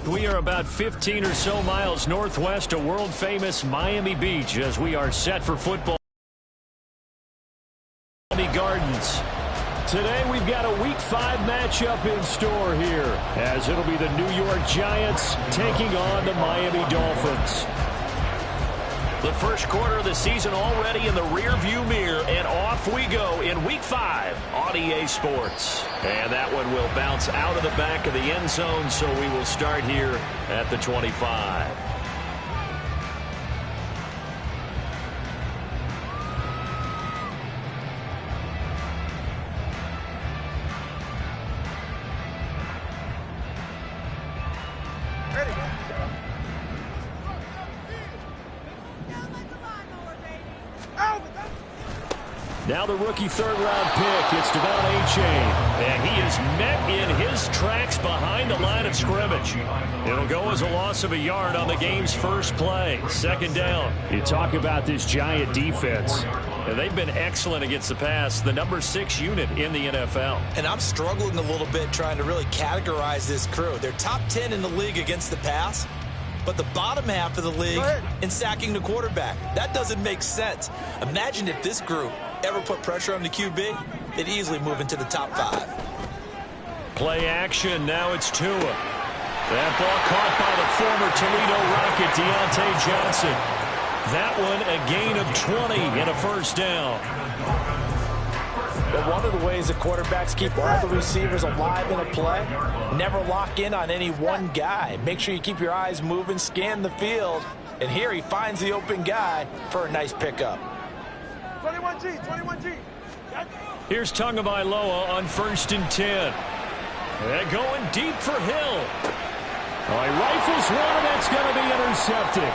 We are about 15 or so miles northwest of world-famous Miami Beach as we are set for football. Gardens. Today we've got a Week 5 matchup in store here as it'll be the New York Giants taking on the Miami Dolphins. The first quarter of the season already in the rearview mirror, and off we go in Week 5 on EA Sports. And that one will bounce out of the back of the end zone, so we will start here at the 25. Now the rookie third-round pick, it's Devon A-Chain, and he is met in his tracks behind the line of scrimmage. It'll go as a loss of a yard on the game's first play. Second down. You talk about this Giant defense. And they've been excellent against the pass, the number 6 unit in the NFL. And I'm struggling a little bit trying to really categorize this crew. They're top 10 in the league against the pass, but the bottom half of the league in sacking the quarterback. That doesn't make sense. Imagine if this group ever put pressure on the QB, they'd easily move into the top 5. Play action. Now it's Tua. That ball caught by the former Toledo Rocket, Deontay Johnson. That one a gain of 20 and a first down. But one of the ways the quarterbacks keep all the receivers alive in a play, never lock in on any one guy. Make sure you keep your eyes moving, scan the field, and here he finds the open guy for a nice pickup. 21G. Here's Tagovailoa on 1st and 10. They're going deep for Hill. Oh, he rifles one, and that's going to be intercepted.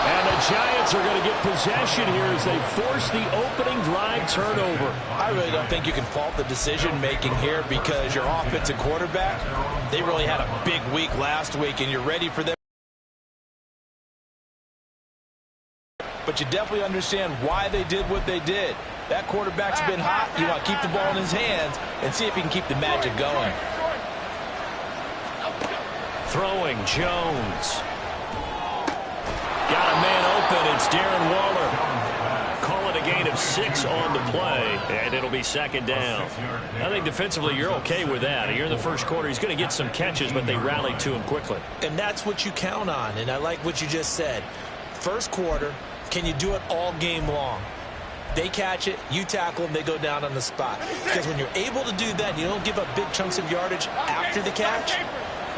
And the Giants are going to get possession here as they force the opening drive turnover. I really don't think you can fault the decision-making here because your offensive quarterback, they really had a big week last week, and you're ready for them. But you definitely understand why they did what they did. That quarterback's been hot. You want to keep the ball in his hands and see if he can keep the magic going. Throwing Jones. Got a man open. It's Darren Waller. Call it a gain of 6 on the play, and it'll be second down. I think defensively you're okay with that. Here in the first quarter, he's going to get some catches, but they rallied to him quickly. And that's what you count on, and I like what you just said. First quarter, can you do it all game long? They catch it, you tackle them, they go down on the spot. Because when you're able to do that, you don't give up big chunks of yardage after the catch,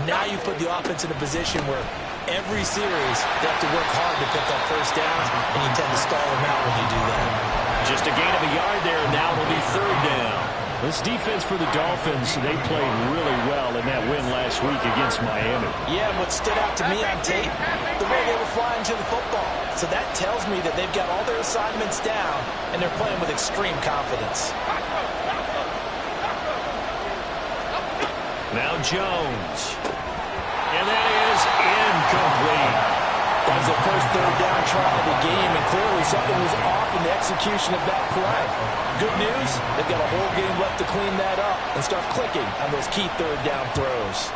now you put the offense in a position where every series they have to work hard to pick up first downs, and you tend to stall them out when you do that. Just a gain of a yard there, and now it'll be third down. This defense for the Dolphins, they played really well in that win last week against Miami. Yeah, what stood out to me on tape, the way they were flying to the football. So that tells me that they've got all their assignments down, and they're playing with extreme confidence. Now Jones. And that is incomplete. That was the first third down try of the game, and clearly something was off in the execution of that play. Good news, they've got a whole game left to clean that up and start clicking on those key third down throws.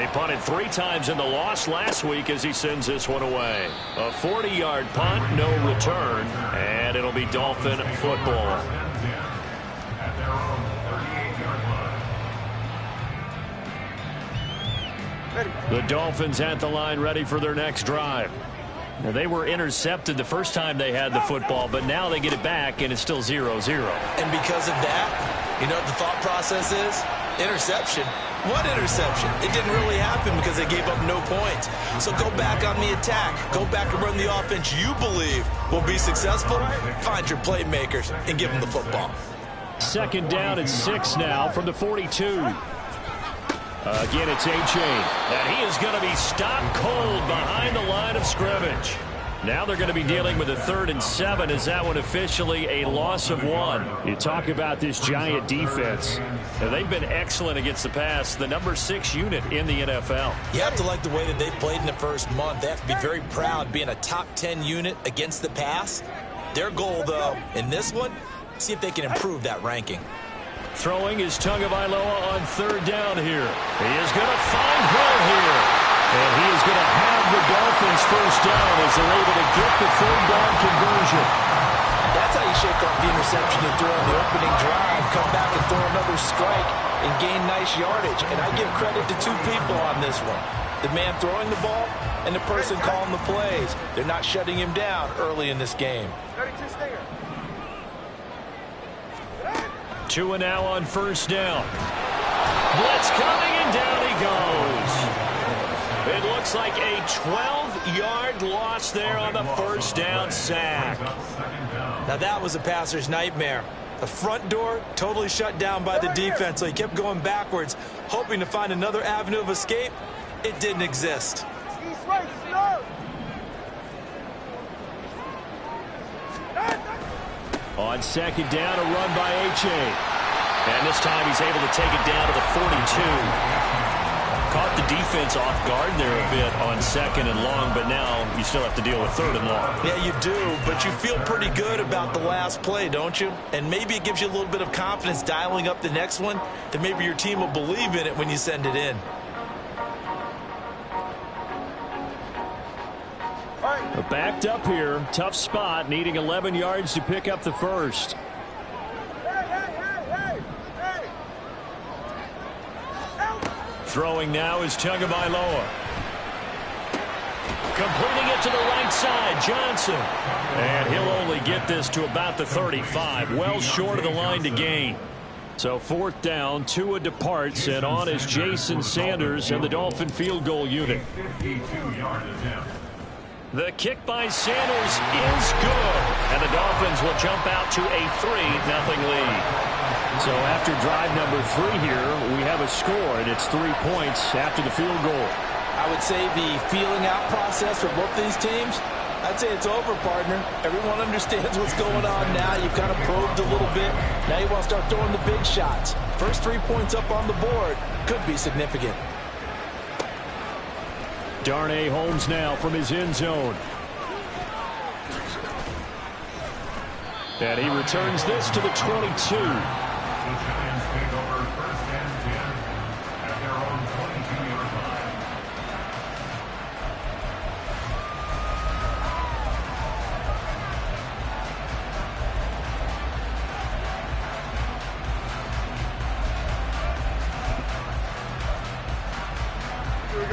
He punted 3 times in the loss last week as he sends this one away. A 40-yard punt, no return, and it'll be Dolphin football. The Dolphins at the line ready for their next drive. Now, they were intercepted the first time they had the football, but now they get it back, and it's still 0-0. And because of that, you know what the thought process is? Interception. What interception? It didn't really happen because they gave up no points. So go back on the attack. Go back and run the offense you believe will be successful. Find your playmakers and give them the football. Second down and 6 now from the 42. Again, it's A-Chain, and he is going to be stopped cold behind the line of scrimmage. Now they're going to be dealing with a 3rd and 7 as that one officially a loss of 1. You talk about this Giant defense. Now, they've been excellent against the pass, the number 6 unit in the NFL. You have to like the way that they've played in the first month. They have to be very proud being a top 10 unit against the pass. Their goal, though, in this one, see if they can improve that ranking. Throwing is Tagovailoa on third down here. He is going to find Hill here. And he is going to have the Dolphins first down as they're able to get the third down conversion. That's how you shake off the interception you throw on the opening drive, come back and throw another strike and gain nice yardage. And I give credit to two people on this one. The man throwing the ball and the person calling the plays. They're not shutting him down early in this game. 32 stinger. Tua now on first down. Blitz coming, and down he goes. It looks like a 12-yard loss there on the first down sack. Now that was a passer's nightmare. The front door totally shut down by the defense, so he kept going backwards, hoping to find another avenue of escape. It didn't exist. East right, slow. On second down, a run by H.A. And this time he's able to take it down to the 42. Caught the defense off guard there a bit on second and long, but now you still have to deal with third and long. Yeah, you do, but you feel pretty good about the last play, don't you? And maybe it gives you a little bit of confidence dialing up the next one, that maybe your team will believe in it when you send it in. Backed up here, tough spot, needing 11 yards to pick up the first. Throwing now is Tagovailoa. Completing it to the right side, Johnson. And he'll only get this to about the 35, well short of the line to gain. So fourth down, Tua departs, and on is Jason Sanders and the Dolphin field goal unit. The kick by Sanders is good, and the Dolphins will jump out to a 3-0 lead. So after drive number 3 here, we have a score, and it's 3 points after the field goal. I would say the feeling out process for both these teams, I'd say it's over, partner. Everyone understands what's going on now. You've kind of probed a little bit. Now you want to start throwing the big shots. First 3 points up on the board could be significant. Darnay Holmes now from his end zone. And he returns this to the 22.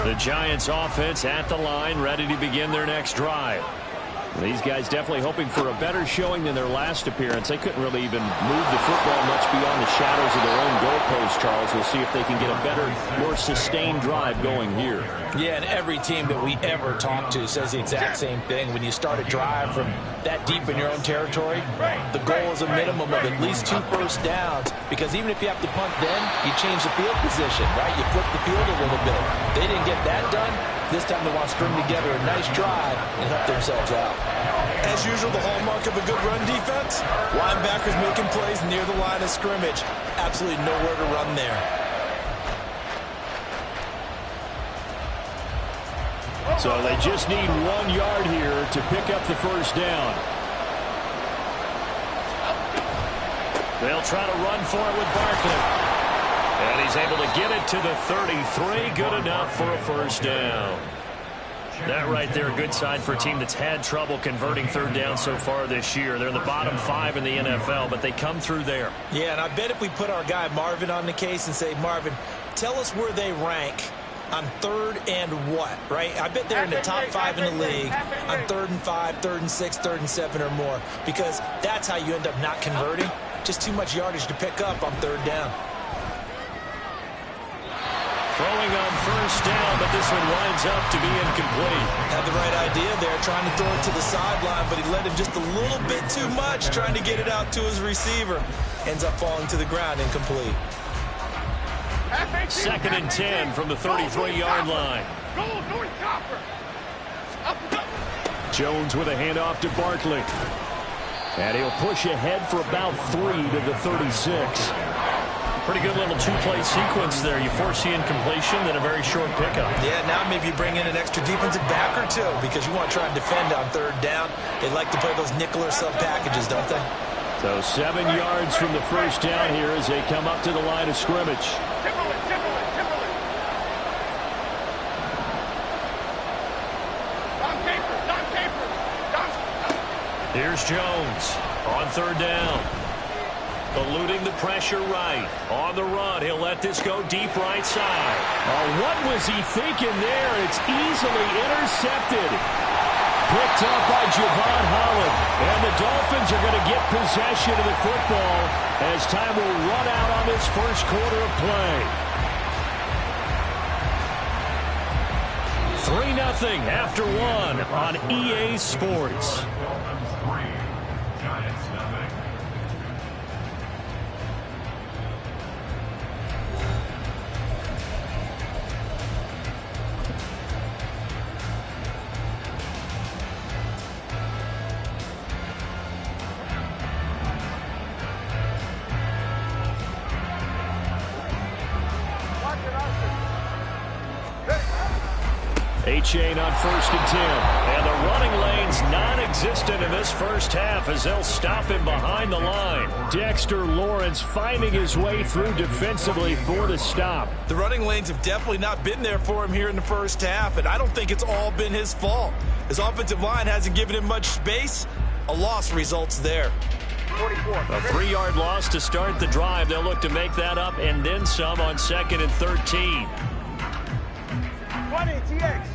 The Giants offense at the line, ready to begin their next drive. These guys definitely hoping for a better showing than their last appearance. They couldn't really even move the football much beyond the shadows of their own goalpost, Charles. We'll see if they can get a better, more sustained drive going here. Yeah, and every team that we ever talk to says the exact same thing. When you start a drive from that deep in your own territory, the goal is a minimum of at least 2 first downs, because even if you have to punt then, you change the field position, right? You flip the field a little bit. They didn't get that done. This time they want to string together a nice drive and help themselves out. As usual, the hallmark of a good run defense, linebackers making plays near the line of scrimmage. Absolutely nowhere to run there. So they just need 1 yard here to pick up the first down. They'll try to run for it with Barkley. And he's able to get it to the 33. Good enough for a first down. That right there, a good sign for a team that's had trouble converting third down so far this year. They're in the bottom 5 in the NFL, but they come through there. Yeah, and I bet if we put our guy Marvin on the case and say, Marvin, tell us where they rank on third and what, right? I bet they're in the top 5 in the league on 3rd and 5, 3rd and 6, 3rd and 7 or more, because that's how you end up not converting. Just too much yardage to pick up on third down. Throwing on first down, but this one winds up to be incomplete. Had the right idea there, trying to throw it to the sideline, but he led him just a little bit too much, trying to get it out to his receiver. Ends up falling to the ground, incomplete. 2nd and 10 from the 33-yard line. Jones with a handoff to Barkley. And he'll push ahead for about 3 to the 36. Pretty good little 2-play sequence there. You force the incompletion, then a very short pickup. Yeah, now maybe you bring in an extra defensive back or 2 because you want to try and defend on third down. They like to play those nickel or sub packages, don't they? So 7 yards from the first down here as they come up to the line of scrimmage. Here's Jones on third down. Eluding the pressure right. On the run, he'll let this go deep right side. Oh, what was he thinking there? It's easily intercepted. Picked up by Javon Holland. And the Dolphins are going to get possession of the football as time will run out on this first quarter of play. 3-0 after one on EA Sports. A-Chain on 1st and 10. And the running lane's non-existent in this first half as they'll stop him behind the line. Dexter Lawrence finding his way through defensively for the stop. The running lanes have definitely not been there for him here in the first half, and I don't think it's all been his fault. His offensive line hasn't given him much space. A loss results there. 44. A 3-yard loss to start the drive. They'll look to make that up and then some on 2nd and 13. 20, TX.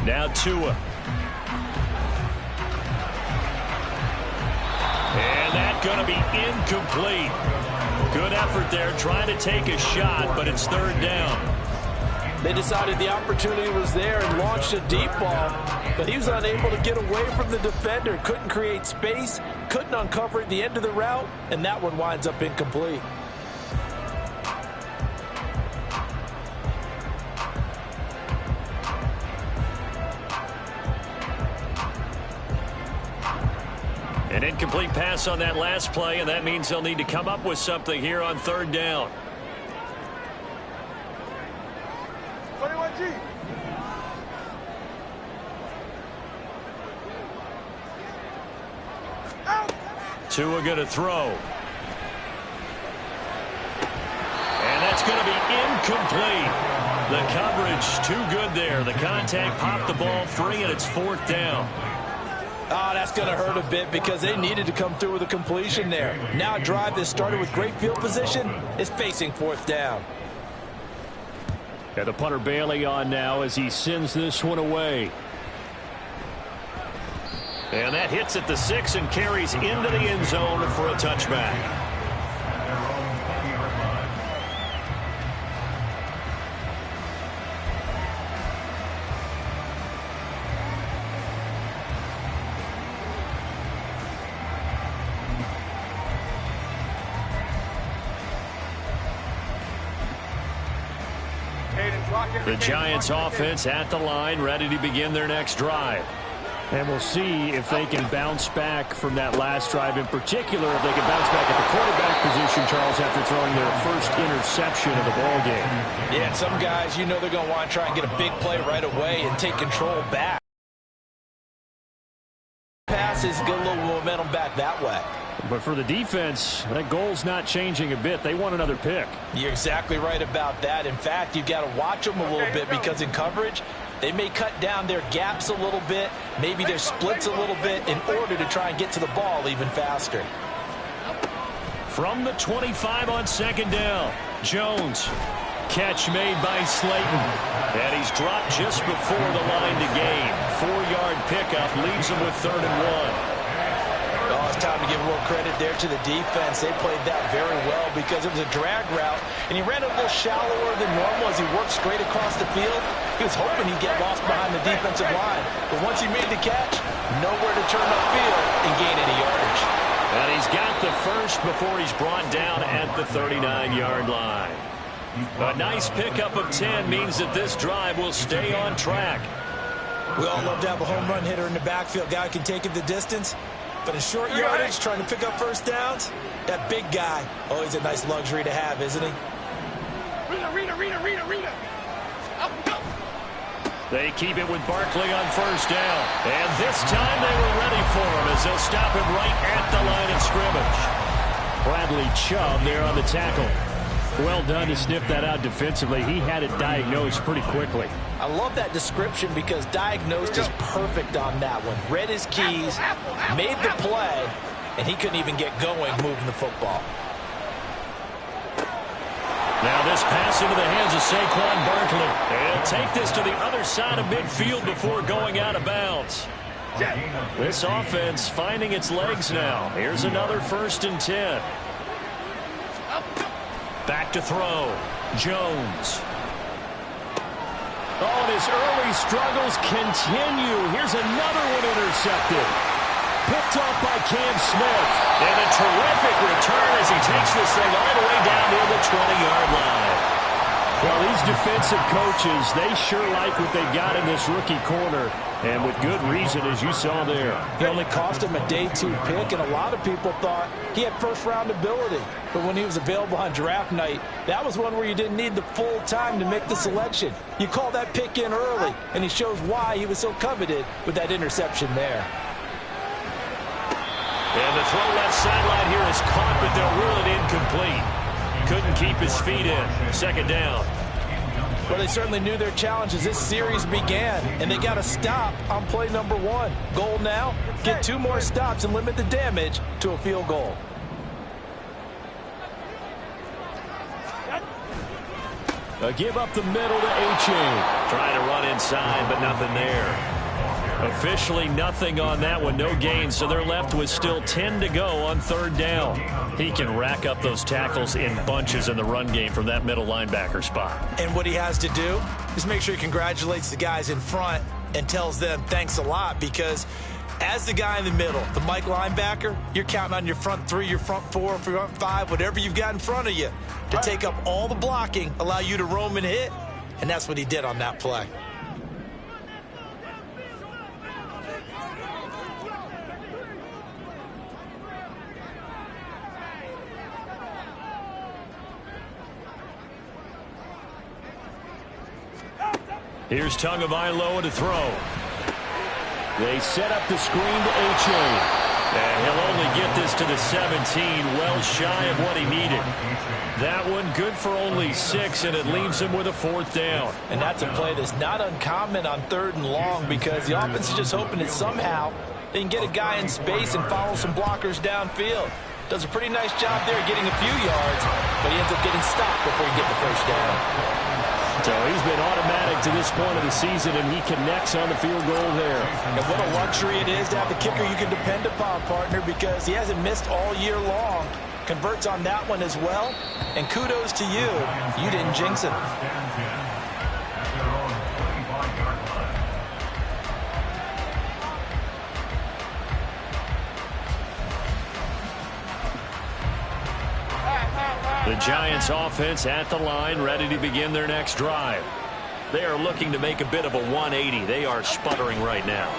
Now Tua. And that's going to be incomplete. Good effort there trying to take a shot, but it's 3rd down. They decided the opportunity was there and launched a deep ball, but he was unable to get away from the defender. Couldn't create space, couldn't uncover at the end of the route, and that one winds up incomplete. An incomplete pass on that last play, and that means they'll need to come up with something here on 3rd down. 21G. Tua going to throw. And that's going to be incomplete. The coverage too good there. The contact popped the ball free, and it's 4th down. Oh, that's going to hurt a bit because they needed to come through with a completion there. Now a drive that started with great field position is facing 4th down. Got the punter Bailey on now as he sends this one away. And that hits at the 6 and carries into the end zone for a touchback. The Giants offense at the line, ready to begin their next drive. And we'll see if they can bounce back from that last drive, in particular if they can bounce back at the quarterback position, Charles, after throwing their first interception of the ball game. Yeah, and some guys, you know they're going to want to try and get a big play right away and take control back. Passes, get a little momentum back that way. But for the defense, that goal's not changing a bit. They want another pick. You're exactly right about that. In fact, you've got to watch them a little bit because in coverage, they may cut down their gaps a little bit, maybe their splits a little bit in order to try and get to the ball even faster. From the 25 on 2nd down, Jones. Catch made by Slayton. And he's dropped just before the line to gain. 4-yard pickup leaves him with 3rd and 1. Oh, it's time to give a little credit there to the defense. They played that very well because it was a drag route, and he ran a little shallower than normal as he worked straight across the field. He was hoping he'd get lost behind the defensive line, but once he made the catch, nowhere to turn upfield and gain any yardage. And he's got the first before he's brought down at the 39-yard line. A nice pickup of 10 means that this drive will stay on track. We all love to have a home run hitter in the backfield, guy who can take it the distance. But in short yardage, trying to pick up first downs, that big guy, always a nice luxury to have, isn't he? Rita. Up, go. They keep it with Barkley on first down. And this time they were ready for him as they'll stop him right at the line of scrimmage. Bradley Chubb there on the tackle. Well done to sniff that out defensively. He had it diagnosed pretty quickly. I love that description because diagnosed is perfect on that one. Read his keys, made the play, and he couldn't even get going moving the football. Now this pass into the hands of Saquon Barkley. He'll take this to the other side of midfield before going out of bounds. This offense finding its legs now. Here's another 1st and 10. Back to throw. Jones. Oh, and his early struggles continue. Here's another one intercepted. Picked off by Cam Smith. And a terrific return as he takes this thing all the way down near the 20-yard line. Well, these defensive coaches, they sure like what they've got in this rookie corner. And with good reason, as you saw there. He only cost him a day 2 pick, and a lot of people thought he had first-round ability. But when he was available on draft night, that was one where you didn't need the full time to make the selection. You call that pick in early, and he shows why he was so coveted with that interception there. And the throw left sideline here is caught, but they'll rule it incomplete. Couldn't keep his feet in. 2nd down. Well, they certainly knew their challenge as this series began, and they got to stop on play number 1. Goal now, get 2 more stops and limit the damage to a field goal. A give up the middle to H.A. Trying to run inside, but nothing there. Officially nothing on that one, no gain, so they're left with still 10 to go on 3rd down. He can rack up those tackles in bunches in the run game from that middle linebacker spot. And what he has to do is make sure he congratulates the guys in front and tells them thanks a lot, because as the guy in the middle, the Mike linebacker, you're counting on your front 3, your front 4, front 5, whatever you've got in front of you to take up all the blocking, allow you to roam and hit, and that's what he did on that play. Here's Tagovailoa to throw. They set up the screen to H.A. And he'll only get this to the 17, well shy of what he needed. That one good for only 6, and it leaves him with a 4th down. And that's a play that's not uncommon on 3rd and long, because the offense is just hoping that somehow they can get a guy in space and follow some blockers downfield. Does a pretty nice job there getting a few yards, but he ends up getting stopped before he gets the 1st down. So he's been automatic to this point of the season, and he connects on the field goal there. And what a luxury it is to have a kicker you can depend upon, partner, because he hasn't missed all year long. Converts on that one as well. And kudos to you. You didn't jinx him. The Giants offense at the line, ready to begin their next drive. They are looking to make a bit of a 180. They are sputtering right now.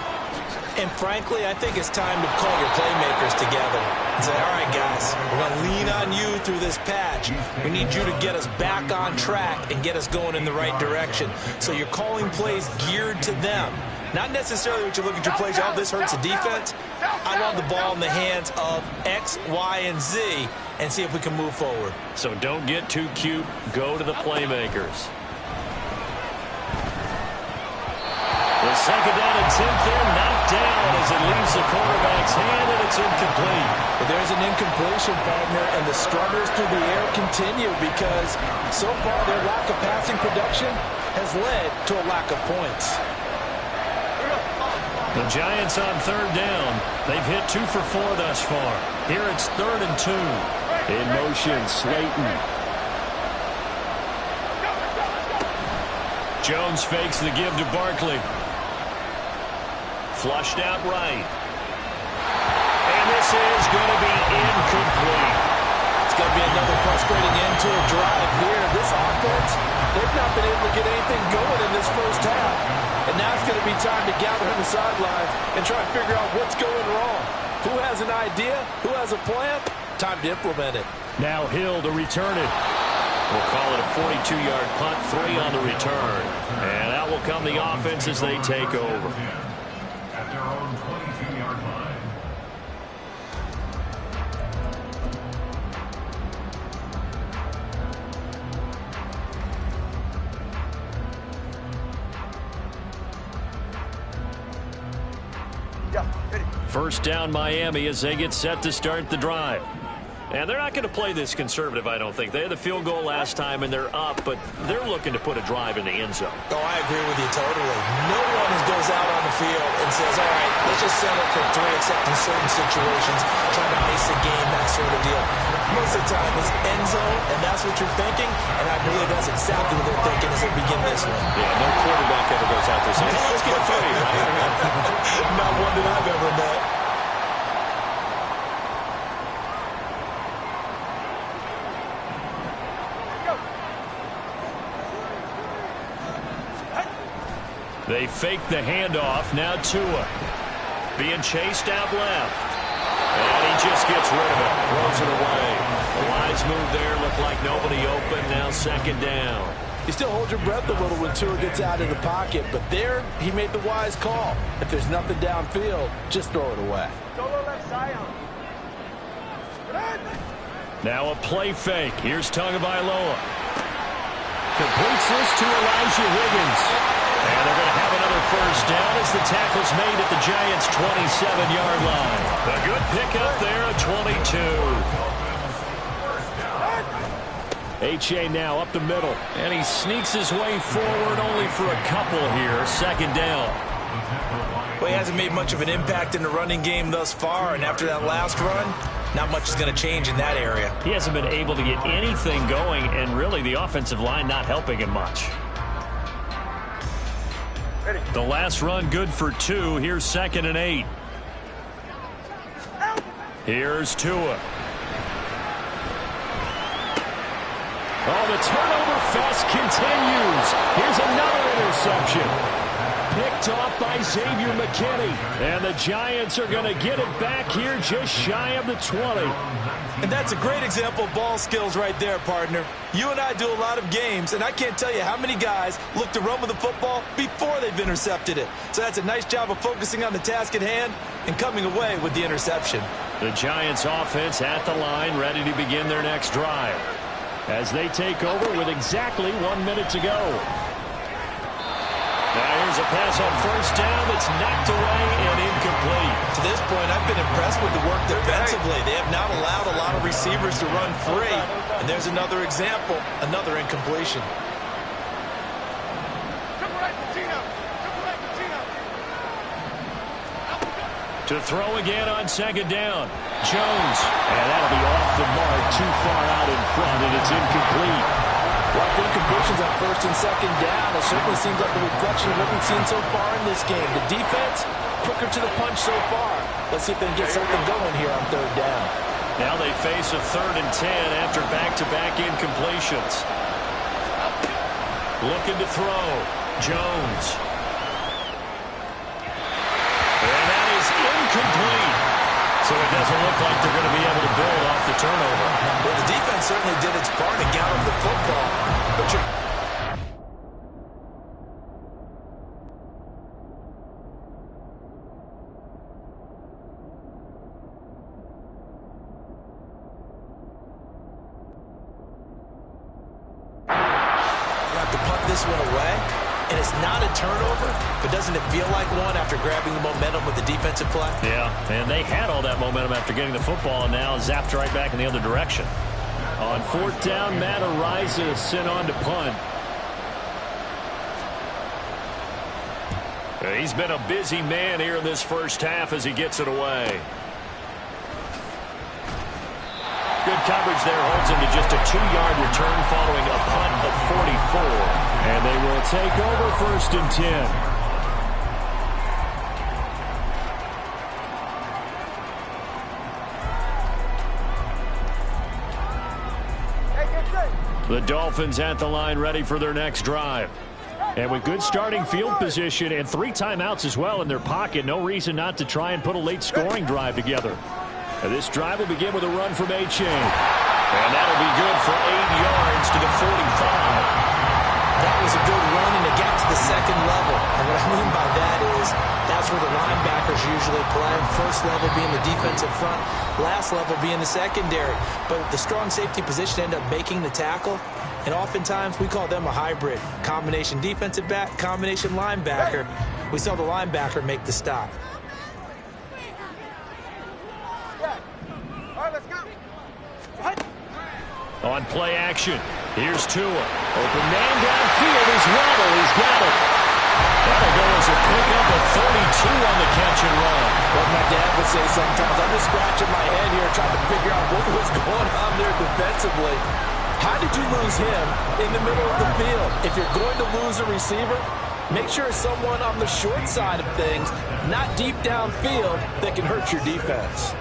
And frankly, I think it's time to call your playmakers together and say, all right, guys, we're going to lean on you through this patch. We need you to get us back on track and get us going in the right direction. So you're calling plays geared to them. Not necessarily what you look at your plays, oh, this hurts the defense. I want the ball in the hands of X, Y, and Z and see if we can move forward. So don't get too cute. Go to the playmakers. The 2nd down and 10th there, knocked down as it leaves the quarterback's hand, and it's incomplete. But there's an incompletion, partner, and the struggles through the air continue because so far their lack of passing production has led to a lack of points. The Giants on 3rd down. They've hit 2 for 4 thus far. Here it's 3rd and 2. In motion, Slayton. Jones fakes the give to Barkley. Flushed out right. And this is going to be incomplete. It's going to be another frustrating end to a drive here. This offense, they've not been able to get anything going in this first half. And now it's going to be time to gather on the sidelines and try and figure out what's going wrong. Who has an idea? Who has a plan? Time to implement it. Now Hill to return it. We'll call it a 42-yard punt, 3 on the return. And out will come the offense as they take over. At their own 22-yard line. First down Miami as they get set to start the drive. And they're not going to play this conservative, I don't think. They had the field goal last time, and they're up, but they're looking to put a drive in the end zone. Oh, I agree with you totally. No one goes out on the field and says, all right, let's just settle for 3, except in certain situations, trying to ice the game, that sort of deal. Most of the time, it's end zone, and that's what you're thinking, and I believe that's exactly what they're thinking as they begin this one. Yeah, no quarterback ever goes out there saying, hey, let's get funny, right? Not one that I've ever met. They fake the handoff. Now Tua being chased out left. And he just gets rid of it. Throws it away. The wise move there. Looked like nobody open. Now second down. You still hold your breath a little when Tua gets out of the pocket, but there he made the wise call. If there's nothing downfield, just throw it away. Now a play fake. Here's Tagovailoa. Completes this to Elijah Higgins. And they're going to have another first down as the tackle's made at the Giants' 27-yard line. A good pickup there at 22. H.A. now up the middle. And he sneaks his way forward only for a couple here. Second down. Well, he hasn't made much of an impact in the running game thus far, and after that last run, not much is going to change in that area. He hasn't been able to get anything going, and really the offensive line not helping him much. The last run good for 2. Here's 2nd and 8. Here's Tua. Oh, the turnover fest continues. Here's another interception. Picked off by Xavier McKinney. And the Giants are going to get it back here just shy of the 20. And that's a great example of ball skills right there, partner. You and I do a lot of games, and I can't tell you how many guys look to run with the football before they've intercepted it. So that's a nice job of focusing on the task at hand and coming away with the interception. The Giants offense at the line, ready to begin their next drive. As they take over with exactly 1 minute to go. Now here's a pass on first down that's knocked away and incomplete. To this point, I've been impressed with the work defensively. They have not allowed a lot of receivers to run free. And there's another example, another incompletion. To throw again on second down. Jones. And that'll be off the mark, too far out in front, and it's incomplete. Well, incompletions on first and second down. It certainly seems like a reflection of what we've seen so far in this game. The defense, quicker to the punch so far. Let's see if they can get something going here on third down. Now they face a 3rd and 10 after back-to-back incompletions. Looking to throw. Jones. And that is incomplete. So it doesn't look like they're going to be able to build off the turnover. Well, the defense certainly did its part in getting the football. But you have to punt this one away. And it's not a turnover, but doesn't it feel like one after grabbing the momentum with the defensive play? Yeah, and they had all that momentum after getting the football, and now zapped right back in the other direction. On 4th down, Matt Ariza is sent on to punt. He's been a busy man here in this first half as he gets it away. Good coverage there, holds him to just a 2-yard return following a punt of 44. And they will take over 1st and 10. The Dolphins at the line ready for their next drive. And with good starting field position and 3 timeouts as well in their pocket, no reason not to try and put a late scoring drive together. And this drive will begin with a run from H.A. And that'll be good for 8 yards to the first level being the defensive front, last level being the secondary. But the strong safety position ended up making the tackle. And oftentimes we call them a hybrid. Combination defensive back, combination linebacker. We saw the linebacker make the stop. All right, let's go. On play action, here's Tua. Open man downfield is Waddle. He's got it. That'll go as a pickup of 32 on the catch and run. What my dad would say sometimes, I'm just scratching my head here trying to figure out what was going on there defensively. How did you lose him in the middle of the field? If you're going to lose a receiver, make sure it's someone on the short side of things, not deep downfield, that can hurt your defense.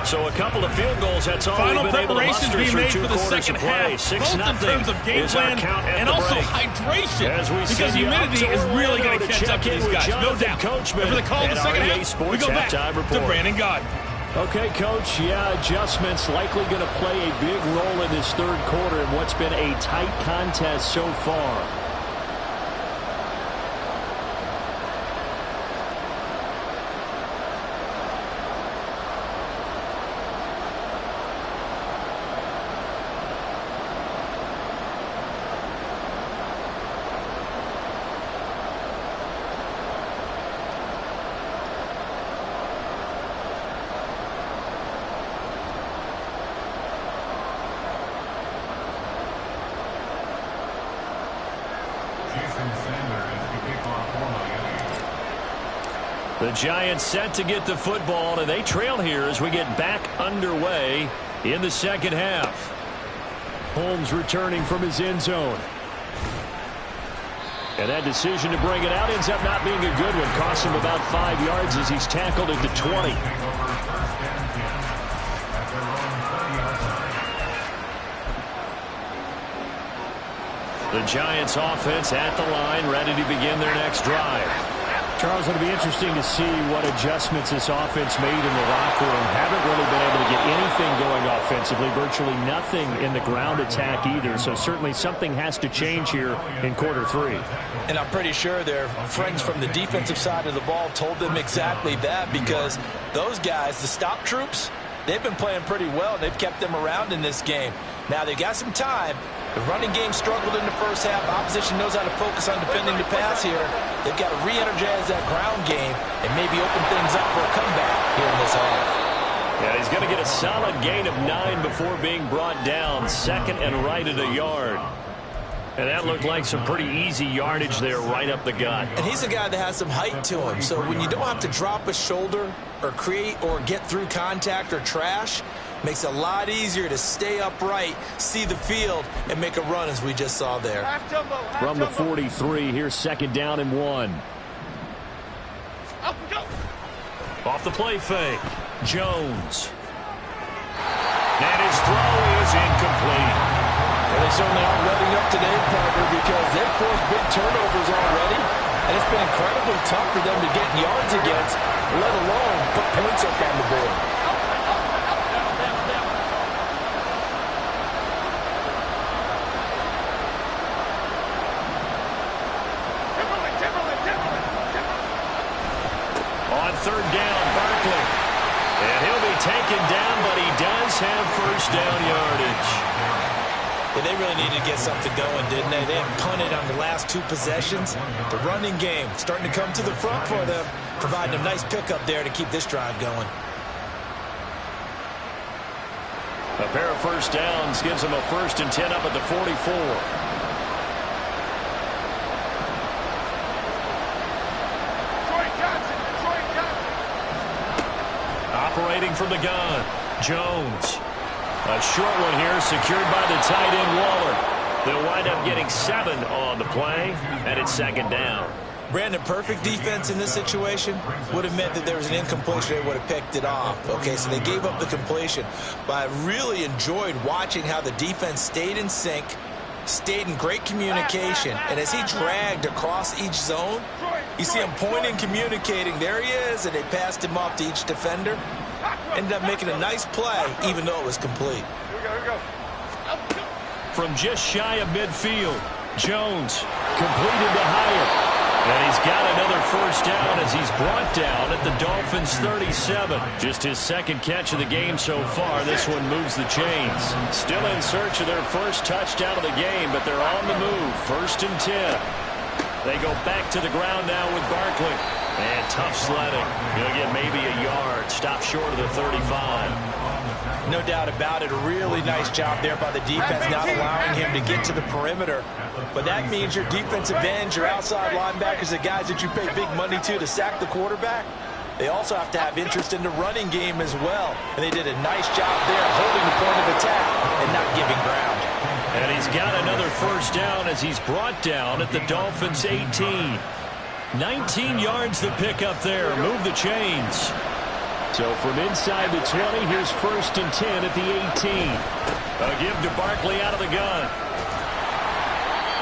So a couple of field goals, that's all Final we've been able to preparations muster being through made two for the quarters second of play. half, 6-0 both in terms of game is our plan count at and the also break. hydration, As we because send you humidity up to is really going Orlando to catch up to check in these with guys, no Jonathan doubt. Coachman And for the call of the at second REA half, we Sports go back halftime to report. Brandon Gaudin. Okay, Coach, adjustments likely going to play a big role in this third quarter in what's been a tight contest so far. The Giants set to get the football, and they trail here as we get back underway in the second half. Holmes returning from his end zone. And that decision to bring it out ends up not being a good one. Costs him about 5 yards as he's tackled at the 20. The Giants offense at the line, ready to begin their next drive. Charles, it'll be interesting to see what adjustments this offense made in the locker room. Haven't really been able to get anything going offensively, virtually nothing in the ground attack either. So certainly something has to change here in quarter three. And I'm pretty sure their friends from the defensive side of the ball told them exactly that, because those guys, the stop troops, they've been playing pretty well. They've kept them around in this game. Now they've got some time. The running game struggled in the first half. Opposition knows how to focus on defending the pass here. They've got to re-energize that ground game and maybe open things up for a comeback here in this half. Yeah, he's going to get a solid gain of 9 before being brought down. Second and right at a yard. And that looked like some pretty easy yardage there right up the gut. And he's a guy that has some height to him. So when you don't have to drop a shoulder or create or get through contact or trash, makes it a lot easier to stay upright, see the field, and make a run as we just saw there. From the 43, here's second down and 1. Off the play fake, Jones. And his throw is incomplete. Well, they certainly aren't letting up today, Parker, because they've forced big turnovers already, and it's been incredibly tough for them to get yards against, let alone put points up on the board. On third down, Barkley. And he'll be taken down, but he does have first down yardage. Yeah, they really needed to get something going, didn't they? They had punted on the last 2 possessions. The running game starting to come to the front for them, providing a nice pickup there to keep this drive going. A pair of first downs gives them a 1st and 10 up at the 44. Operating from the gun, Jones. A short one here, secured by the tight end Waller. They'll wind up getting 7 on the play, and it's second down. Brandon, perfect defense in this situation would have meant that there was an incompletion. They would have picked it off. Okay, so they gave up the completion. But I really enjoyed watching how the defense stayed in sync, stayed in great communication, and as he dragged across each zone, you see him pointing, communicating. There he is, and they passed him off to each defender. Ended up making a nice play, even though it was complete. Here we go. From just shy of midfield, Jones completed to Hyatt. And he's got another first down as he's brought down at the Dolphins' 37. Just his second catch of the game so far. This one moves the chains. Still in search of their first touchdown of the game, but they're on the move. 1st and 10. They go back to the ground now with Barkley. And tough sledding. He'll get maybe a yard. Stop short of the 35. No doubt about it. A really nice job there by the defense, not allowing him to get to the perimeter. But that means your defensive ends, your outside linebackers, the guys that you pay big money to sack the quarterback, they also have to have interest in the running game as well. And they did a nice job there holding the point of attack and not giving ground. And he's got another first down as he's brought down at the Dolphins' 18. 19 yards the pick up there. Move the chains. So from inside the 20, here's 1st and 10 at the 18. A give to Barkley out of the gun.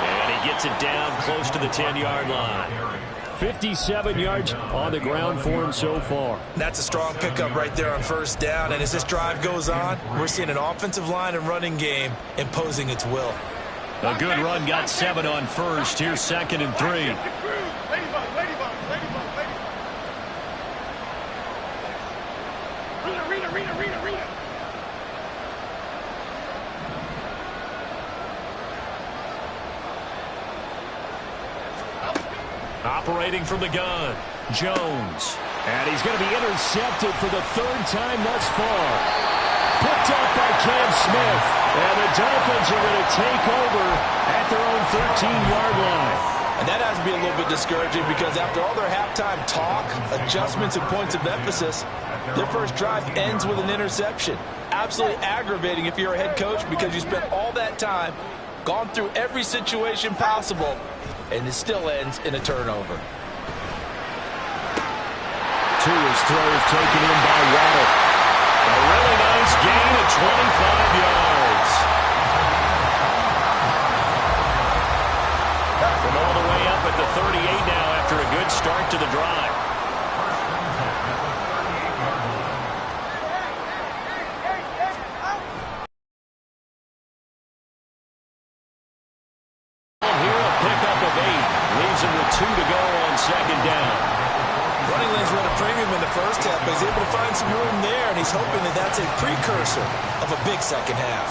And he gets it down close to the 10-yard line. 57 yards on the ground for him so far. That's a strong pickup right there on first down. And as this drive goes on, we're seeing an offensive line and running game imposing its will. A good run got 7 on first. Here's 2nd and 3. Operating from the gun, Jones. And he's going to be intercepted for the 3rd time thus far. Picked up by Cam Smith. And the Dolphins are going to take over at their own 13-yard line. And that has to be a little bit discouraging because after all their halftime talk, adjustments, and points of emphasis, their first drive ends with an interception. Absolutely aggravating if you're a head coach because you spent all that time, gone through every situation possible, and it still ends in a turnover. Tua's throw is taken in by Waddle. A really nice gain of 25 yards. From all the way up at the 38 now after a good start to the drive. Here a pickup of 8. Leaves him with 2 to go on 2nd down. Running lanes were at a premium in the first half, but he's able to find some room there, and he's hoping that that's a precursor of a big second half.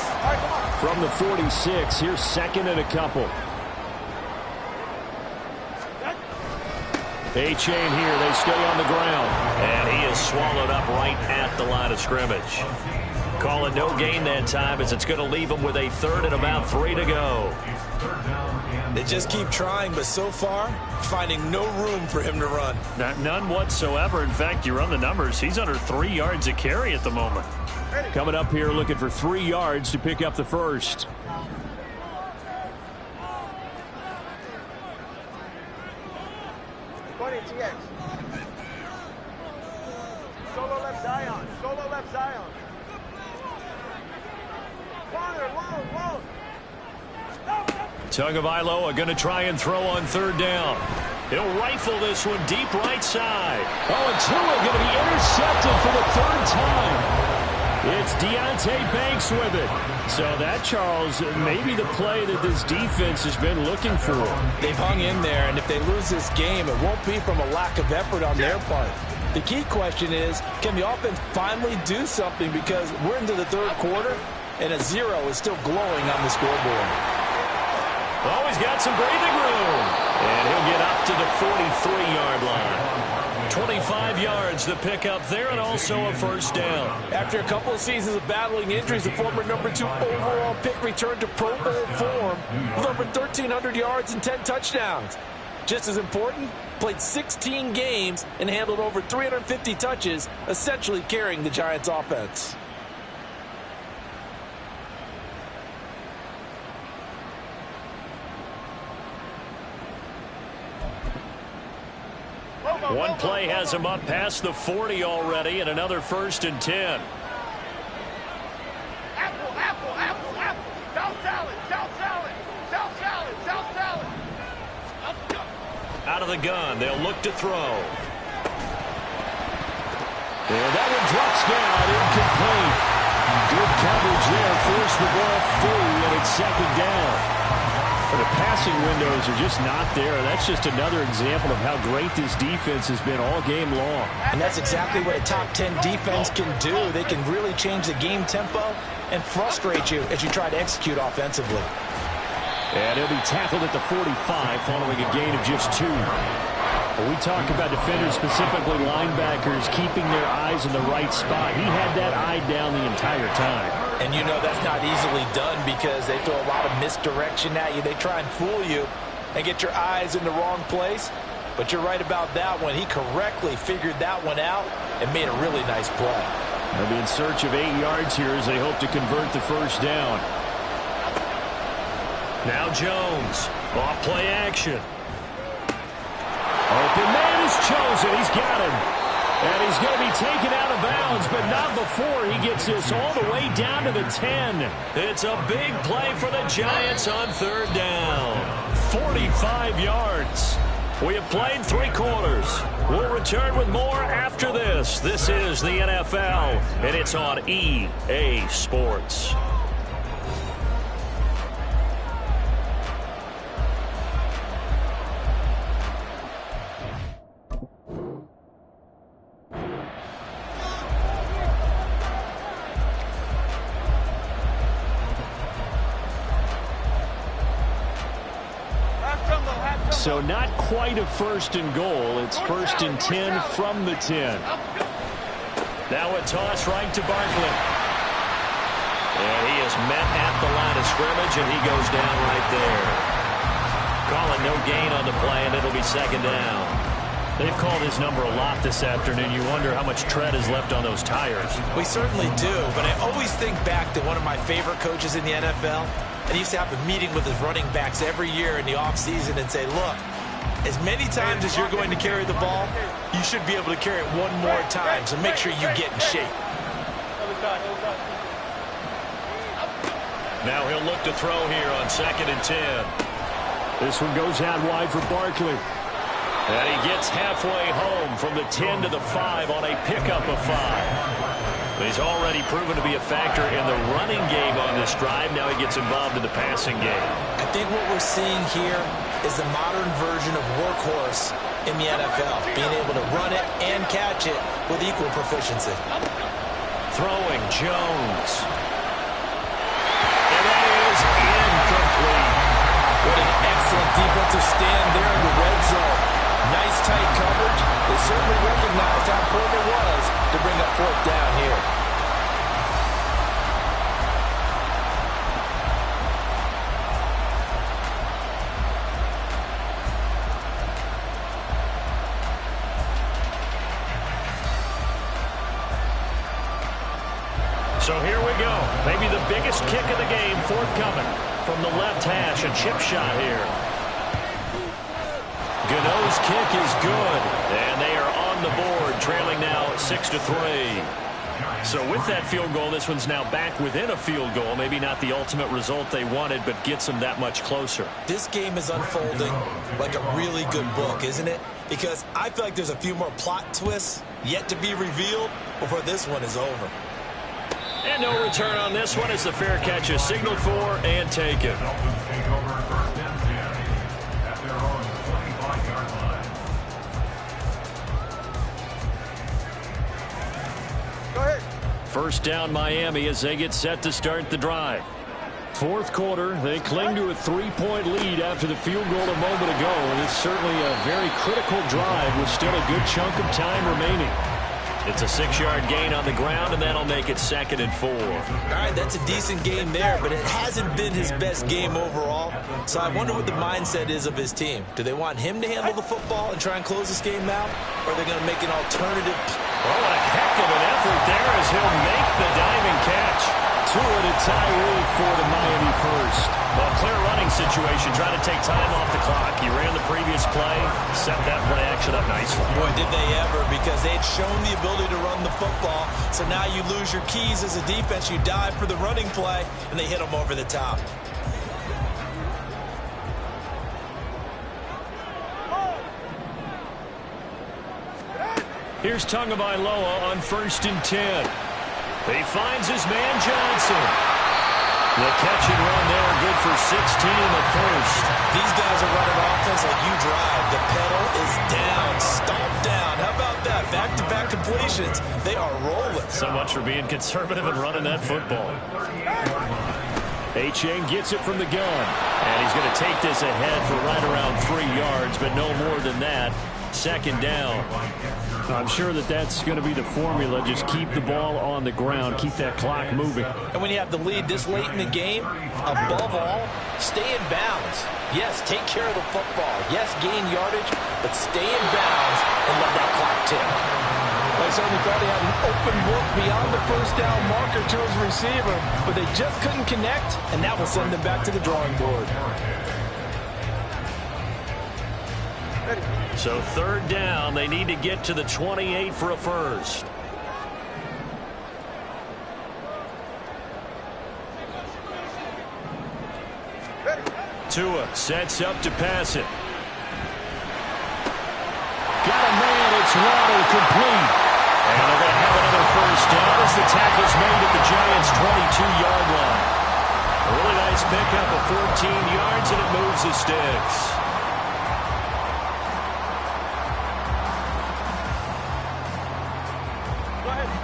From the 46, here's 2nd and a couple. A-chain here, they stay on the ground. And he is swallowed up right at the line of scrimmage. Call it no gain that time as it's going to leave him with a 3rd and about 3 to go. They just keep trying, but so far, finding no room for him to run. None whatsoever. In fact, you run the numbers. He's under 3 yards a carry at the moment. Coming up here looking for 3 yards to pick up the first. Solo left Zion. Solo left Zion. Corner, long. Tagovailoa are going to try and throw on 3rd down. He'll rifle this one deep right side. Oh, and Tua going to be intercepted for the 3rd time. It's Deontay Banks with it. So that, Charles, may be the play that this defense has been looking for. They've hung in there, and if they lose this game, it won't be from a lack of effort on their part. The key question is, can the offense finally do something? Because we're into the 3rd quarter, and a 0 is still glowing on the scoreboard. Oh, he's got some breathing room. And he'll get up to the 43-yard line. 25 yards the pick up there, and also a 1st down. After a couple of seasons of battling injuries, the former number 2 overall pick returned to Pro Bowl form with over 1,300 yards and 10 touchdowns. Just as important, played 16 games and handled over 350 touches, essentially carrying the Giants' offense. One play has him up past the 40 already, and another 1st and 10. Apple. South salad. Out of the gun, they'll look to throw. And that one drops down, incomplete. Good coverage there, forced the ball free, and it's 2nd down. For the pass passing windows are just not there. That's just another example of how great this defense has been all game long. And that's exactly what a top 10 defense can do. They can really change the game tempo and frustrate you as you try to execute offensively. And he'll be tackled at the 45 following a gain of just 2. When we talk about defenders, specifically linebackers, keeping their eyes in the right spot, he had that eye down the entire time. And you know that's not easily done because they throw a lot of misdirection at you. They try and fool you and get your eyes in the wrong place. But you're right about that one. He correctly figured that one out and made a really nice play. They'll be in search of 8 yards here as they hope to convert the first down. Now Jones, off play action. Open man is chosen. He's got him. And he's going to be taken out of bounds, but not before he gets this all the way down to the 10. It's a big play for the Giants on third down. 45 yards. We have played 3 quarters. We'll return with more after this. This is the NFL, and it's on EA Sports. So not quite a first and goal. It's first and 10 from the 10. Now a toss right to Barkley. And he is met at the line of scrimmage, and he goes down right there. Calling no gain on the play, and it'll be second down. They've called his number a lot this afternoon. You wonder how much tread is left on those tires. We certainly do, but I always think back to one of my favorite coaches in the NFL. And he used to have a meeting with his running backs every year in the offseason and say, look, as many times as you're going to carry the ball, you should be able to carry it one more time, so make sure you get in shape. Now he'll look to throw here on second and 10. This one goes out wide for Barkley. And he gets halfway home from the 10 to the 5 on a pickup of 5. He's already proven to be a factor in the running game on this drive. Now he gets involved in the passing game. I think what we're seeing here is the modern version of workhorse in the NFL, being able to run it and catch it with equal proficiency. Throwing Jones. And that is incomplete. What an excellent defensive stand there in the red zone. Nice tight coverage. They certainly recognized how important it was to bring up fourth down here. So here we go. Maybe the biggest kick of the game forthcoming from the left hash. A chip shot here. Gano's kick is good, and they are on the board, trailing now 6-3. So with that field goal, this one's now back within a field goal. Maybe not the ultimate result they wanted, but gets them that much closer. This game is unfolding like a really good book, isn't it? Because I feel like there's a few more plot twists yet to be revealed before this one is over. And no return on this one as the fair catch is signaled for and taken. Dolphins take over first and 10 at their own 25-yard line. Go ahead. First down Miami as they get set to start the drive. Fourth quarter, they cling to a 3-point lead after the field goal a moment ago. And it's certainly a very critical drive with still a good chunk of time remaining. It's a 6-yard gain on the ground, and that'll make it 2nd and 4. All right, that's a decent game there, but it hasn't been his best game overall. So I wonder what the mindset is of his team. Do they want him to handle the football and try and close this game out? Or are they going to make an alternative? Oh, what a heck of an effort there as he'll make the diving catch. Two at a tie for the Miami first. Well, clear running situation, trying to take time off the clock. He ran the previous play, set that play action up nicely. Boy, did they ever, because they had shown the ability to run the football. So now you lose your keys as a defense. You dive for the running play, and they hit them over the top. Here's Tagovailoa on 1st and 10. He finds his man Johnson. The catch and run there, good for 16 in the first. These guys So much for being conservative and running that football. A-Chain gets it from the gun. And he's going to take this ahead for right around 3 yards, but no more than that. Second down. I'm sure that's going to be the formula. Just keep the ball on the ground. Keep that clock moving. And when you have the lead this late in the game, above all, stay in bounds. Yes, take care of the football. Yes, gain yardage, but stay in bounds and let that clock tick. I certainly thought he had an open look beyond the first down marker to his receiver, but they just couldn't connect, and that will send them back to the drawing board. So third down, they need to get to the 28 for a first. Tua sets up to pass it. Got a man, it's Waddle, complete. And they're going to have another first down as the tackle's made at the Giants' 22-yard line. A really nice pickup of 14 yards, and it moves the sticks.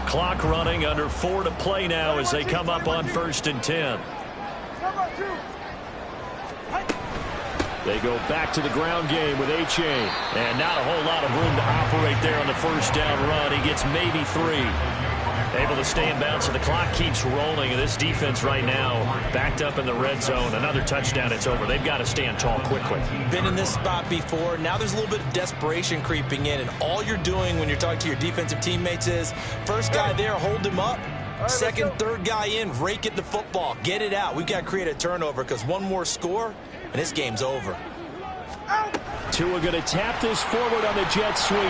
Clock running, under 4 to play now as they come up on 1st and 10. They go back to the ground game with A-Chain. And not a whole lot of room to operate there on the first down run. He gets maybe 3. Able to stay in bounds, and the clock keeps rolling. And this defense right now backed up in the red zone. Another touchdown, it's over. They've got to stand tall quickly. Been in this spot before. Now there's a little bit of desperation creeping in. And all you're doing when you're talking to your defensive teammates is, first guy there, hold him up. Second, third guy in, rake at the football. Get it out. We've got to create a turnover because one more score, and this game's over. Tua going to tap this forward on the jet sweep.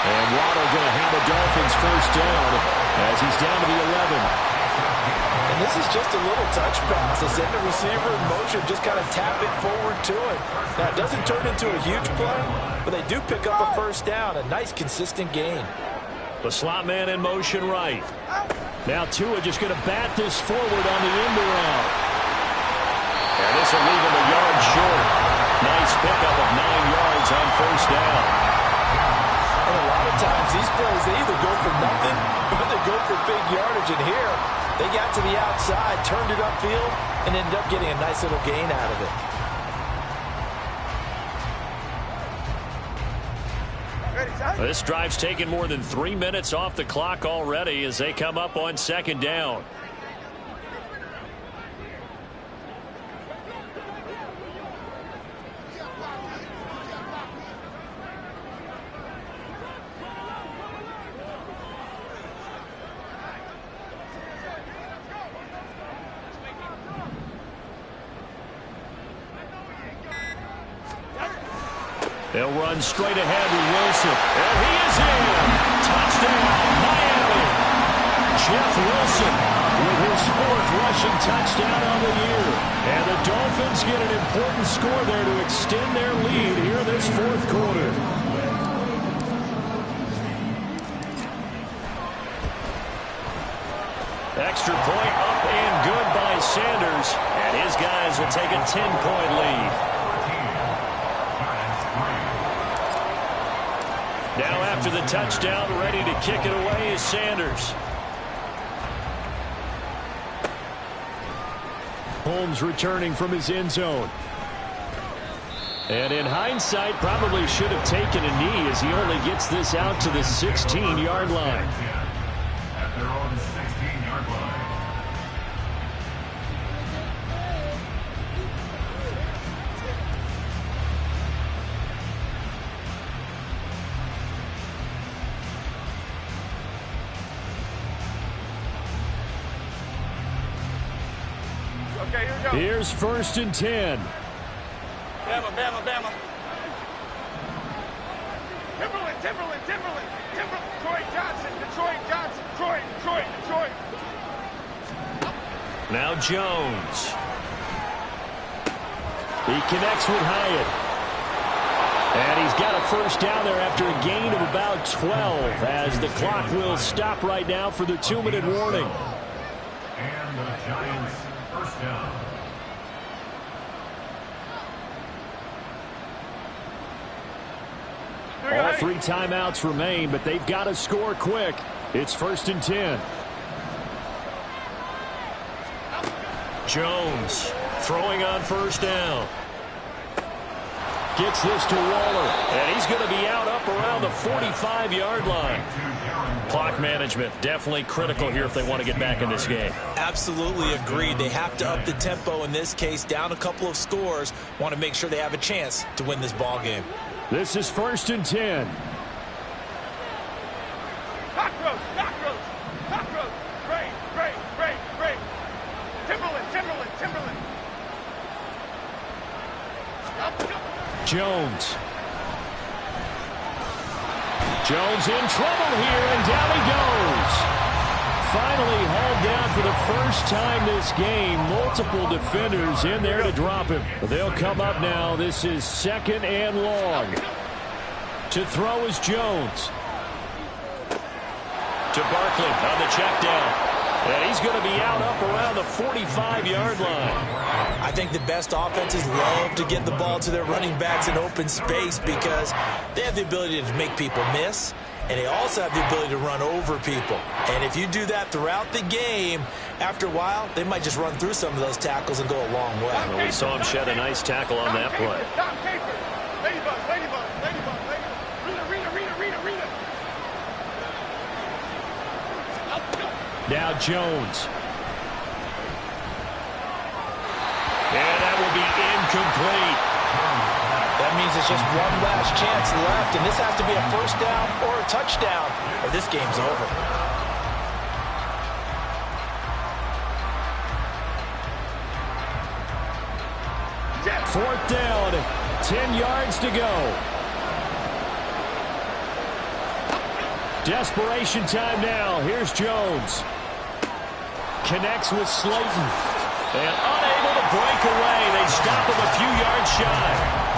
And Waddle going to have the Dolphins first down as he's down to the 11. And this is just a little touch pass. They send the receiver in motion, just kind of tap it forward to it. Now, it doesn't turn into a huge play, but they do pick up a first down. A nice, consistent gain. The slot man in motion right. Now Tua just going to bat this forward on the end around. And this will leave him a yard short. Nice pickup of 9 yards on first down. And a lot of times these plays, they either go for nothing or they go for big yardage. And here, they got to the outside, turned it upfield, and ended up getting a nice little gain out of it. This drive's taken more than 3 minutes off the clock already as they come up on second down. They'll run straight ahead with Wilson. And he is in. Touchdown, Miami. Jeff Wilson with his 4th rushing touchdown on the year. And the Dolphins get an important score there to extend their lead here this 4th quarter. Extra point up and good by Sanders. And his guys will take a 10-point lead. Now after the touchdown, ready to kick it away is Sanders. Holmes returning from his end zone. And in hindsight, probably should have taken a knee as he only gets this out to the 16-yard line. At their own 16-yard line. Okay, here we go. Here's 1st and 10. Bama, Bama, Bama. Timberland, Timberland, Timberland, Timberland. Troy Johnson, Detroit Johnson, Detroit. Now Jones. He connects with Hyatt. And he's got a first down there after a gain of about 12 as the clock will stop right now for the 2-minute warning. And the Giants first down. All 3 timeouts remain, but they've got to score quick. It's 1st and 10. Jones throwing on 1st down. Gets this to Waller, and he's going to be out up around the 45-yard line. Clock management definitely critical here if they want to get back in this game. Absolutely agreed. They have to up the tempo in this case, down a couple of scores. Want to make sure they have a chance to win this ball game. This is 1st and 10. Cockroach, cockroach, cockroach. Great, great, great, great. Timberland, Timberland, Timberland. Jones. Jones in trouble here, and down he goes. Finally hauled down for the first time this game. Multiple defenders in there to drop him. They'll come up now. This is 2nd and long. To throw is Jones. To Barkley on the check down. And he's going to be out up around the 45-yard line. I think the best offenses love to get the ball to their running backs in open space because they have the ability to make people miss, and they also have the ability to run over people. And if you do that throughout the game, after a while, they might just run through some of those tackles and go a long way. Well, we saw him shed a nice tackle on that play. Ladybug, ladybug, ladybug, ladybug. Rita, Rita. Now Jones. And that will be incomplete. That means it's just one last chance left, and this has to be a 1st down or a touchdown, or this game's over. Fourth down, 10 yards to go. Desperation time now. Here's Jones. Connects with Slayton. And unable to break away. They stop him a few yards shy.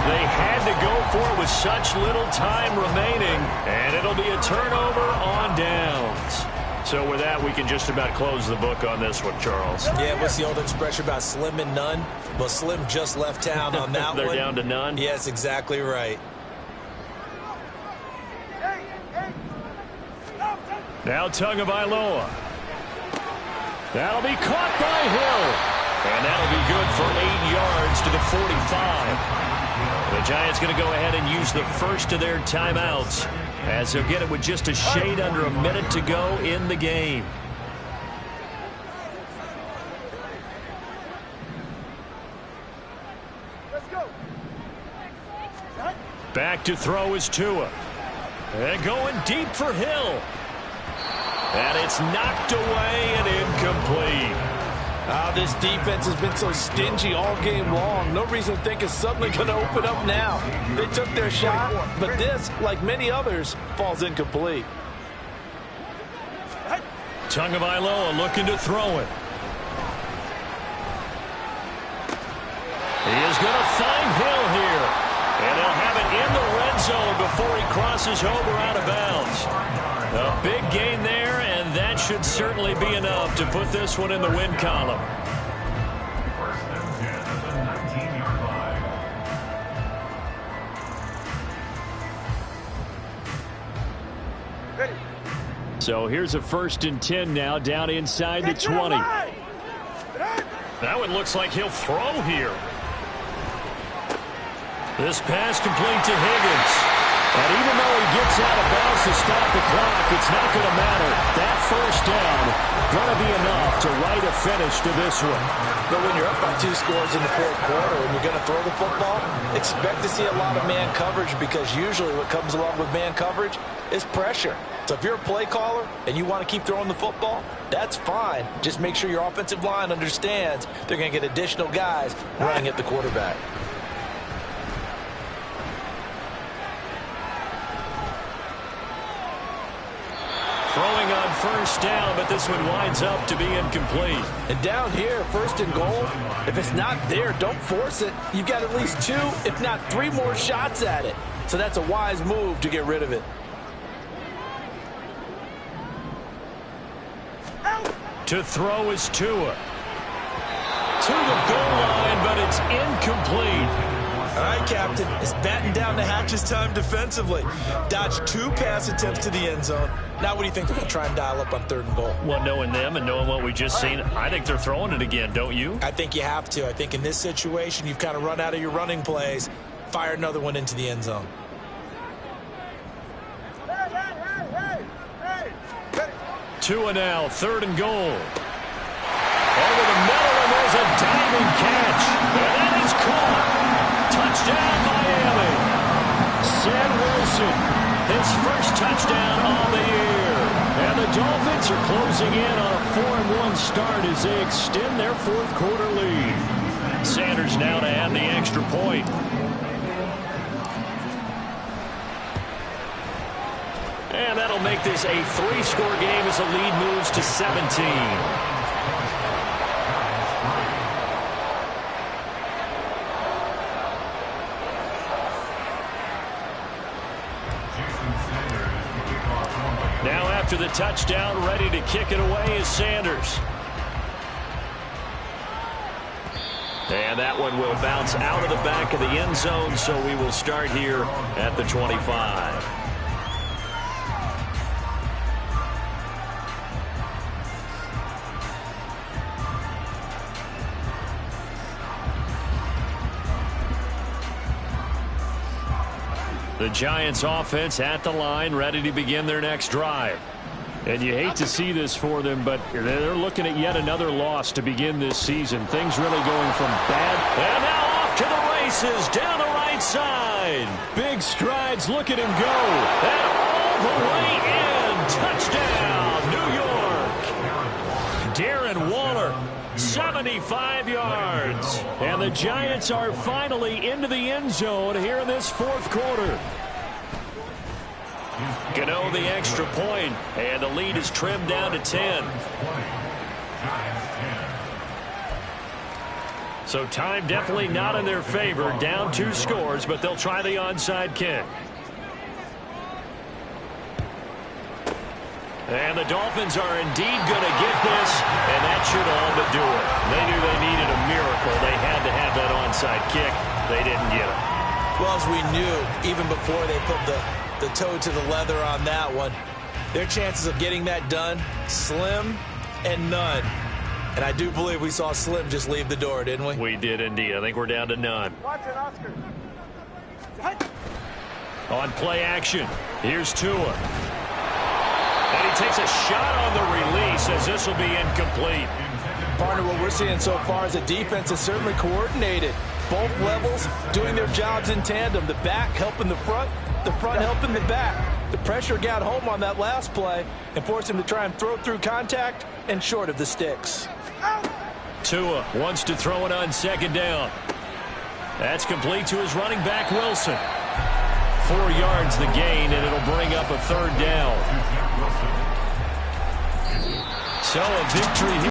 They had to go for it with such little time remaining. And it'll be a turnover on downs. So with that, we can just about close the book on this one, Charles. Yeah, what's the old expression about slim and none? Well, Slim just left town on that They're one. down to none? Yes, exactly right. Now Tagovailoa. That'll be caught by Hill. And that'll be good for 8 yards to the 45. The Giants going to go ahead and use the first of their timeouts as they'll get it with just a shade under a minute to go in the game. Let's go. Back to throw is Tua. And going deep for Hill. And it's knocked away and incomplete. This defense has been so stingy all game long. No reason to think it's suddenly going to open up now. They took their shot, but this, like many others, falls incomplete. Tagovailoa looking to throw it. He is going to find Hill here. And they'll have it in the red zone before he crosses over out of bounds. A big gain there, and that should certainly be enough to put this one in the win column. 1st and 10 at the 19-yard line. Ready. So here's a 1st and 10 now, down inside the 20. That one looks like he'll throw here. This pass complete to Higgins. And even though he gets out of bounds to stop the clock, it's not going to matter. That 1st down going to be enough to write a finish to this one. But when you're up by 2 scores in the 4th quarter and you're going to throw the football, expect to see a lot of man coverage because usually what comes along with man coverage is pressure. So if you're a play caller and you want to keep throwing the football, that's fine. Just make sure your offensive line understands they're going to get additional guys running at the quarterback. Throwing on 1st down, but this one winds up to be incomplete. And down here, 1st and goal, if it's not there, don't force it. You've got at least 2, if not 3 more shots at it. So that's a wise move to get rid of it. To throw is Tua. To the goal line, but it's incomplete. All right, Captain. It's batting down the hatches time defensively. Dodged 2 pass attempts to the end zone. Now what do you think they're going to try and dial up on 3rd and goal? Well, knowing them and knowing what we just seen, I think they're throwing it again, don't you? I think you have to. I think in this situation, you've kind of run out of your running plays. Fire another one into the end zone. Tua now, 3rd and goal. Over the middle, and there's a diving catch. And that is caught. Touchdown, Miami. Sam Wilson, his first touchdown on the year. And the Dolphins are closing in on a 4-1 start as they extend their 4th quarter lead. Sanders now to add the extra point. And that'll make this a 3-score game as the lead moves to 17. Now after the touchdown, ready to kick it away is Sanders. And that one will bounce out of the back of the end zone, so we will start here at the 25. The Giants offense at the line, ready to begin their next drive. And you hate to see this for them, but they're looking at yet another loss to begin this season. Things really going from bad. And now off to the races, down the right side. Big strides, look at him go. And all the way in. Touchdown, New York. Darren Waller, 75 yards. And the Giants are finally into the end zone here in this 4th quarter. Gano the extra point, and the lead is trimmed down to 10. So time definitely not in their favor. Down 2 scores, but they'll try the onside kick. And the Dolphins are indeed going to get this, and that should all but do it. They knew they needed a miracle. They had to have that onside kick. They didn't get it. Well, as we knew, even before they put the toe to the leather on that one, their chances of getting that done, slim and none. And I do believe we saw Slim just leave the door, didn't we? We did indeed. I think we're down to none. Watch it, Oscar. On play action, here's Tua. And he takes a shot on the release as this will be incomplete. Partner, what we're seeing so far is the defense is certainly coordinated. Both levels doing their jobs in tandem. The back helping the front helping the back. The pressure got home on that last play and forced him to try and throw through contact and short of the sticks. Tua wants to throw it on 2nd down. That's complete to his running back, Wilson. 4 yards the gain, and it'll bring up a 3rd down. So a victory here.